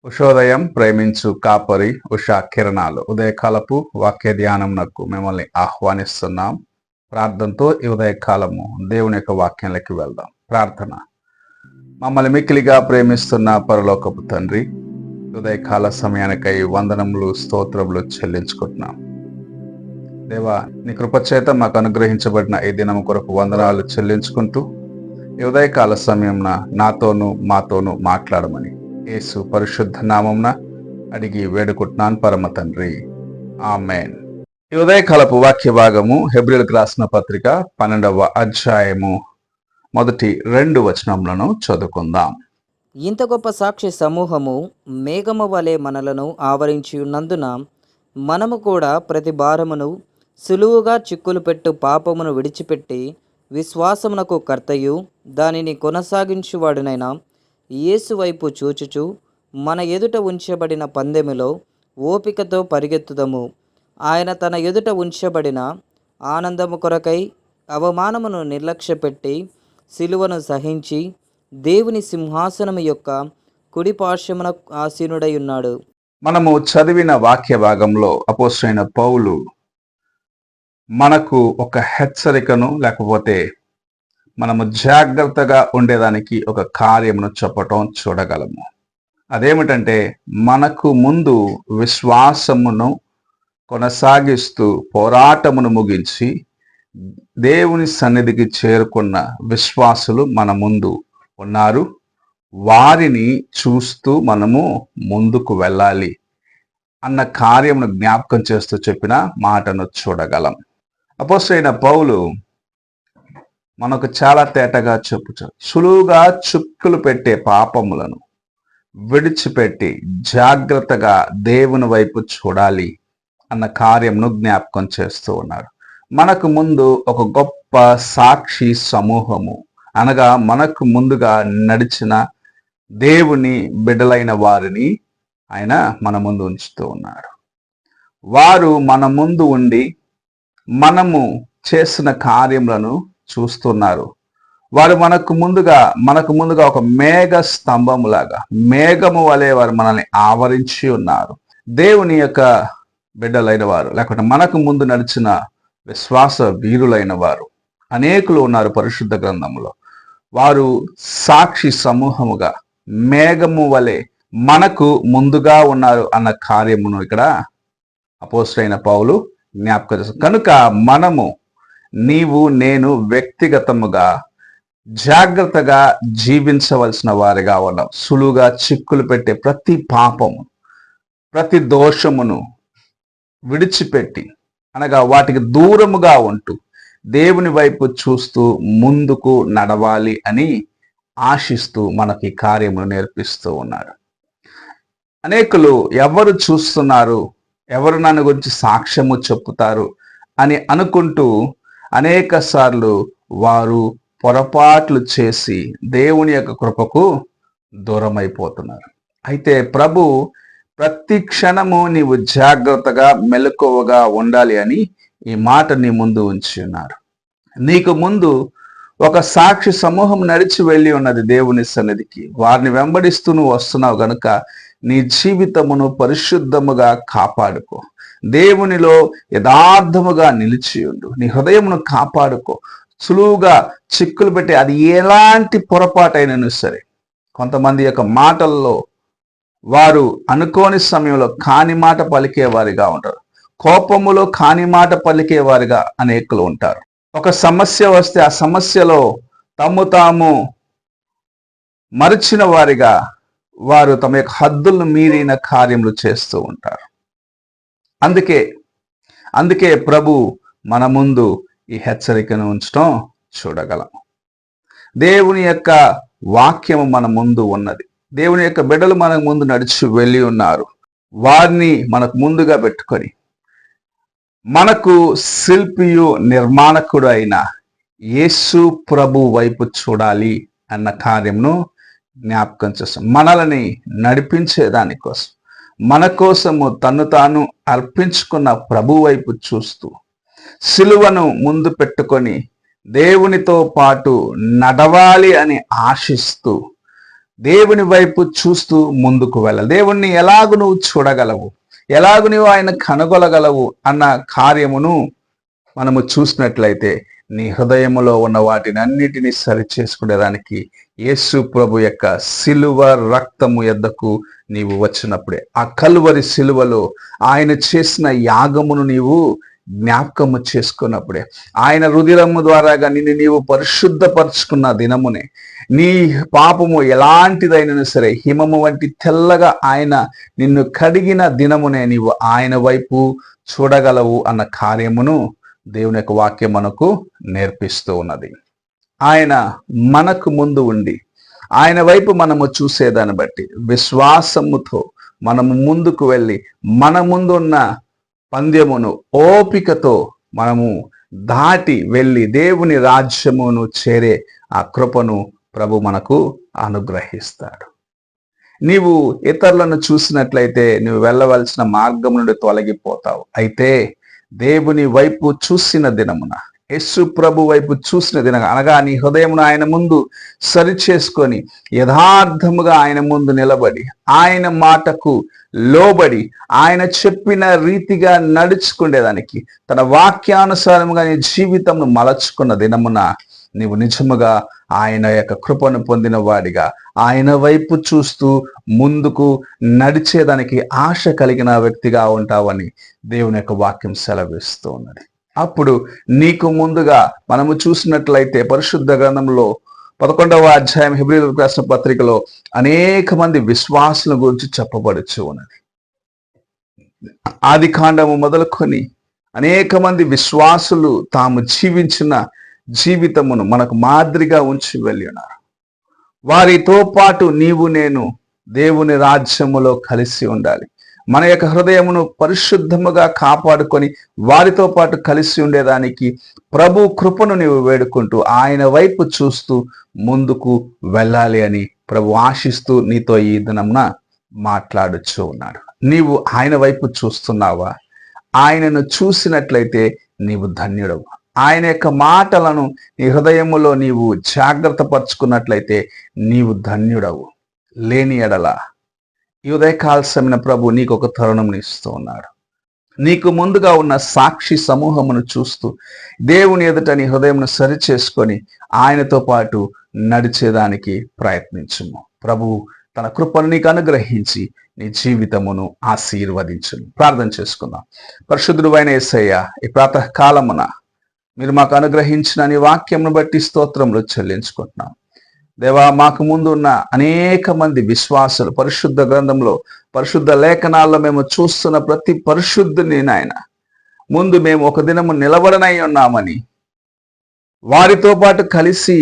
ఉషోదయం ప్రేమించు కాపరి ఉషా కిరణాలు ఉదయకాలపు వాక్య ధ్యానంనకు మిమ్మల్ని ఆహ్వానిస్తున్నాం. ప్రార్థనతో ఈ ఉదయకాలము దేవుని యొక్క వాక్యంలోకి వెళ్దాం. ప్రార్థన. మమ్మల్ని మిక్కిలిగా ప్రేమిస్తున్న పరలోకపు తండ్రి, ఉదయకాల సమయానికై వందనములు స్తోత్రములు చెల్లించుకుంటున్నాం. దేవా, నీ కృపచేత మాకు అనుగ్రహించబడిన ఈ దినం కొరకు వందనాలు చెల్లించుకుంటూ ఈ ఉదయకాల సమయంన నాతోనూ మాతోనూ మాట్లాడమని యేసు పరిశుద్ధ నామంన అడిగి వేడుకుంటున్నాను పరమ తండ్రి, ఆమెన్. ఈ ఉదయకాలపు వాక్య భాగము హెబ్రీయులకు రాసిన పత్రిక 12వ అధ్యాయము మొదటి 2 వచనములను చదువుకుందాం. ఇంత గొప్ప సాక్షి సమూహము మేఘము వలె మనలను ఆవరించి ఉన్నందున మనము కూడా ప్రతి భారమును సులువుగా చిక్కులు పెట్టు పాపమును విడిచిపెట్టి విశ్వాసమునకు కర్తయు దానిని కొనసాగించువాడునైన యేసు వైపు చూచుచు మన ఎదుట ఉంచబడిన పందెములో ఓపికతో పరిగెత్తుదము. ఆయన తన ఎదుట ఉంచబడిన ఆనందము కొరకై అవమానమును నిర్లక్ష్యపెట్టి సిలువను సహించి దేవుని సింహాసనము యొక్క కుడి పార్శ్వమున ఆసీనుడై ఉన్నాడు. మనము చదివిన వాక్య భాగంలో అపోస్తలుడైన పౌలు మనకు ఒక హెచ్చరికను, లేకపోతే మనము జాగ్రత్తగా ఉండేదానికి ఒక కార్యమును చెప్పటం చూడగలము. అదేమిటంటే, మనకు ముందు విశ్వాసమును కొనసాగిస్తూ పోరాటమును ముగించి దేవుని సన్నిధికి చేరుకున్న విశ్వాసులు మన ముందు ఉన్నారు. వారిని చూస్తూ మనము ముందుకు వెళ్ళాలి అన్న కార్యమును జ్ఞాపకం చేస్తూ చెప్పిన మాటను చూడగలం. అపోస్తలుడైన పౌలు మనకు చాలా తేటగా చెప్పుచు సులువుగా చిక్కులు పెట్టే పాపములను విడిచిపెట్టి జాగ్రత్తగా దేవుని వైపు చూడాలి అన్న కార్యంను జ్ఞాపకం చేస్తూ ఉన్నాడు. మనకు ముందు ఒక గొప్ప సాక్షి సమూహము, అనగా మనకు ముందుగా నడిచిన దేవుని బిడ్డలైన వారిని ఆయన మన ముందు ఉంచుతూ ఉన్నాడు. వారు మన ముందు ఉండి మనము చేసిన కార్యములను చూస్తున్నారు. వారు మనకు ముందుగా ఒక మేఘ స్తంభములాగా, మేఘము వలె వారు మనల్ని ఆవరించి ఉన్నారు. దేవుని యొక్క బిడ్డలైన వారు, లేకపోతే మనకు ముందు నడిచిన విశ్వాస వీరులైన వారు అనేకులు ఉన్నారు పరిశుద్ధ గ్రంథంలో. వారు సాక్షి సమూహముగా మేఘము వలె మనకు ముందుగా ఉన్నారు అన్న కార్యమును ఇక్కడ అపోస్తలుడైన పౌలు జ్ఞాపకం చేస్తారు. కనుక మనము, నీవు నేను వ్యక్తిగతముగా జాగ్రత్తగా జీవించవలసిన వారిగా ఉన్నాం. సులువుగా చిక్కులు పెట్టే ప్రతి పాపము, ప్రతి దోషమును విడిచిపెట్టి, అనగా వాటికి దూరముగా ఉంటూ దేవుని వైపు చూస్తూ ముందుకు నడవాలి అని ఆశిస్తూ మనకి కార్యమును నేర్పిస్తూ ఉన్నాడు. అనేకులు ఎవరు చూస్తున్నారు, ఎవరు నన్ను గురించి సాక్ష్యము చెప్పుతారు అని అనుకుంటూ అనేక సార్లు వారు పొరపాట్లు చేసి దేవుని యొక్క కృపకు దూరం అయిపోతున్నారు. అయితే ప్రభు ప్రతి క్షణము నీవు జాగ్రత్తగా మెలకువగా ఉండాలి అని ఈ మాట నీ ముందు ఉంచి ఉన్నారు. నీకు ముందు ఒక సాక్షి సమూహం నడిచి వెళ్ళి ఉన్నది దేవుని సన్నిధికి. వారిని వెంబడిస్తూ నువ్వు వస్తున్నావు గనుక నీ జీవితమును పరిశుద్ధముగా కాపాడుకో. దేవునిలో యథార్థముగా నిలిచి ఉండు. నీ హృదయమును కాపాడుకో. సులువుగా చిక్కులు పెట్టి, అది ఎలాంటి పొరపాటైనను సరే, కొంతమంది యొక్క మాటల్లో వారు అనుకోని సమయంలో కాని మాట పలికేవారిగా ఉంటారు. కోపములో కాని మాట పలికేవారిగా అనేకులు ఉంటారు. ఒక సమస్య వస్తే ఆ సమస్యలో తమ్ము తాము మరిచిన వారిగా వారు తమ యొక్క హద్దులను మీరిన కార్యములు చేస్తూ ఉంటారు. అందుకే ప్రభు మన ముందు ఈ హెచ్చరికను ఉంచడం చూడగలం. దేవుని యొక్క వాక్యము మన ముందు ఉన్నది. దేవుని యొక్క బిడ్డలు మన ముందు నడిచి వెళ్ళి ఉన్నారు. వారిని మనకు ముందుగా పెట్టుకొని మనకు శిల్పియు నిర్మాణకుడు అయిన యేసు ప్రభు వైపు చూడాలి అన్న కార్యమును జ్ఞాపకం చేస్తాం. మనల్ని నడిపించే దానికోసం, మన కోసము తన్ను తాను అర్పించుకున్న ప్రభు వైపు చూస్తూ సిలువను ముందు పెట్టుకొని దేవునితో పాటు నడవాలి అని ఆశిస్తూ దేవుని వైపు చూస్తూ ముందుకు వెళ్ళాలి. దేవుణ్ణి ఎలాగు నువ్వు చూడగలవు, ఎలాగు నువ్వు ఆయన కనుగొనగలవు అన్న కార్యమును మనము చూసినట్లయితే నీ హృదయములో ఉన్న వాటిని అన్నిటినీ సరి చేసుకునేదానికి యేసు ప్రభు యొక్క సిలువ రక్తము యొద్దకు నీవు వచ్చినప్పుడే, ఆ కల్వరి సిలువలో ఆయన చేసిన యాగమును నీవు జ్ఞాపకము చేసుకున్నప్పుడే, ఆయన రుధిరము ద్వారాగా నిన్ను నీవు పరిశుద్ధపరుచుకున్న దినమునే, నీ పాపము ఎలాంటిదైనా సరే హిమము వంటి తెల్లగా ఆయన నిన్ను కడిగిన దినమునే నీవు ఆయన వైపు చూడగలవు అన్న కార్యమును దేవుని యొక్క వాక్యం మనకు నేర్పిస్తూ ఉన్నది. ఆయన మనకు ముందు ఉండి ఆయన వైపు మనము చూసేదాన్ని బట్టి విశ్వాసముతో మనము ముందుకు వెళ్ళి మన ముందున్న పందెమును ఓపికతో మనము దాటి వెళ్ళి దేవుని రాజ్యమును చేరే ఆ కృపను ప్రభు మనకు అనుగ్రహిస్తాడు. నీవు ఇతరులను చూసినట్లయితే నువ్వు వెళ్ళవలసిన మార్గం నుండి తొలగిపోతావు. అయితే దేవుని వైపు చూసిన దినమున, యేసు ప్రభు వైపు చూసిన దినం అనగా నీ హృదయమును ఆయన ముందు సరి చేసుకొని యథార్థముగా ఆయన ముందు నిలబడి ఆయన మాటకు లోబడి ఆయన చెప్పిన రీతిగా నడుచుకునేదానికి తన వాక్యానుసారముగా నీ జీవితంను మలచుకున్న దినమున నీవు నిజముగా ఆయన యొక్క కృపను పొందిన వాడిగా ఆయన వైపు చూస్తూ ముందుకు నడిచేదానికి ఆశ కలిగిన వ్యక్తిగా ఉంటావని దేవుని యొక్క వాక్యం సెలవిస్తూ ఉన్నది. అప్పుడు నీకు ముందుగా మనము చూసినట్లయితే పరిశుద్ధ గ్రంథంలో 11వ అధ్యాయం హెబ్రీయులకు రాసిన పత్రికలో అనేక మంది విశ్వాసుల గురించి చెప్పబడుచు ఉన్నది. ఆది కాండము మొదలుకొని అనేక మంది విశ్వాసులు తాము జీవించిన జీవితమును మనకు మాదిరిగా ఉంచి వెళ్ళి ఉన్నారు. వారితో పాటు నీవు నేను దేవుని రాజ్యములో కలిసి ఉండాలి. మన యొక్క హృదయమును పరిశుద్ధముగా కాపాడుకొని వారితో పాటు కలిసి ఉండేదానికి ప్రభు కృపను నీవు వేడుకుంటూ ఆయన వైపు చూస్తూ ముందుకు వెళ్ళాలి అని ప్రభు ఆశిస్తూ నీతో ఈ దినమున మాట్లాడుచూ ఉన్నాడు. నీవు ఆయన వైపు చూస్తున్నావా? ఆయనను చూసినట్లయితే నీవు ధన్యుడవు. ఆయన యొక్క మాటలను నీ హృదయములో నీవు జాగ్రత్త పరుచుకున్నట్లయితే నీవు ధన్యుడవు. లేని ఎడల ఈ ఉదయకాల సమయన ప్రభు నీకు ఒక తరుణం ఇస్తూ ఉన్నాడు. నీకు ముందుగా ఉన్న సాక్షి సమూహమును చూస్తూ దేవుని ఎదుట నీ హృదయమును సరి చేసుకొని ఆయనతో పాటు నడిచేదానికి ప్రయత్నించుము. ప్రభువు తన కృపను నీకు అనుగ్రహించి నీ జీవితమును ఆశీర్వదించును. ప్రార్థన చేసుకుందాం. పరిశుద్ధుడు అయిన యేసయ్య, ఈ ప్రాతకాలమున మీరు మాకు అనుగ్రహించిన నీ వాక్యంను బట్టి స్తోత్రములు చెల్లించుకుంటున్నాం. దేవా, మాకు ముందు ఉన్న అనేక మంది విశ్వాసులు పరిశుద్ధ గ్రంథంలో పరిశుద్ధ లేఖనాల్లో మేము చూస్తున్న ప్రతి పరిశుద్ధుని నాయన ముందు మేము ఒక దినము నిలబడనై ఉన్నామని, వారితో పాటు కలిసి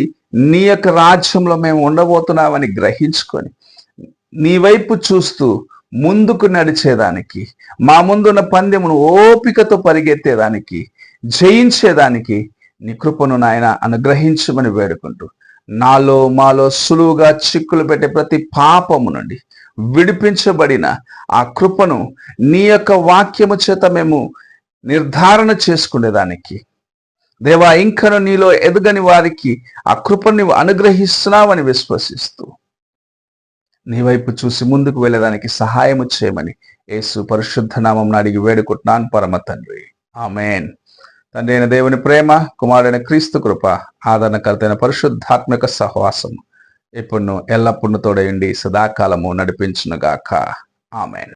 నీ యొక్క రాజ్యంలో మేము ఉండబోతున్నామని గ్రహించుకొని నీ వైపు చూస్తూ ముందుకు నడిచేదానికి, మా ముందున్న పందెమును ఓపికతో పరిగెత్తేదానికి, జయించేదానికి నీ కృపను నాయన అనుగ్రహించమని వేడుకుంటూ నాలో మాలో సులువుగా చిక్కులు పెట్టే ప్రతి పాపము నుండి విడిపించబడిన ఆ కృపను నీ యొక్క వాక్యము చేత మేము నిర్ధారణ చేసుకునేదానికి దేవా, ఇంకను నీలో ఎదగని వారికి ఆ కృపను నీవు అనుగ్రహిస్తున్నావని విశ్వసిస్తూ నీ వైపు చూసి ముందుకు వెళ్ళేదానికి సహాయము చేయమని యేసు పరిశుద్ధ నామమున అడిగి వేడుకుంటున్నాను పరమ తండ్రి. ఆమేన్. తండ్రి అయిన దేవుని ప్రేమ, కుమారుడైన క్రీస్తు కృప, ఆదరణకర్తైన పరిశుద్ధాత్మక సహవాసము ఎప్పుడు ఎల్లప్పుడూ తోడయుండి సదాకాలము నడిపించునుగాక. ఆమేన్.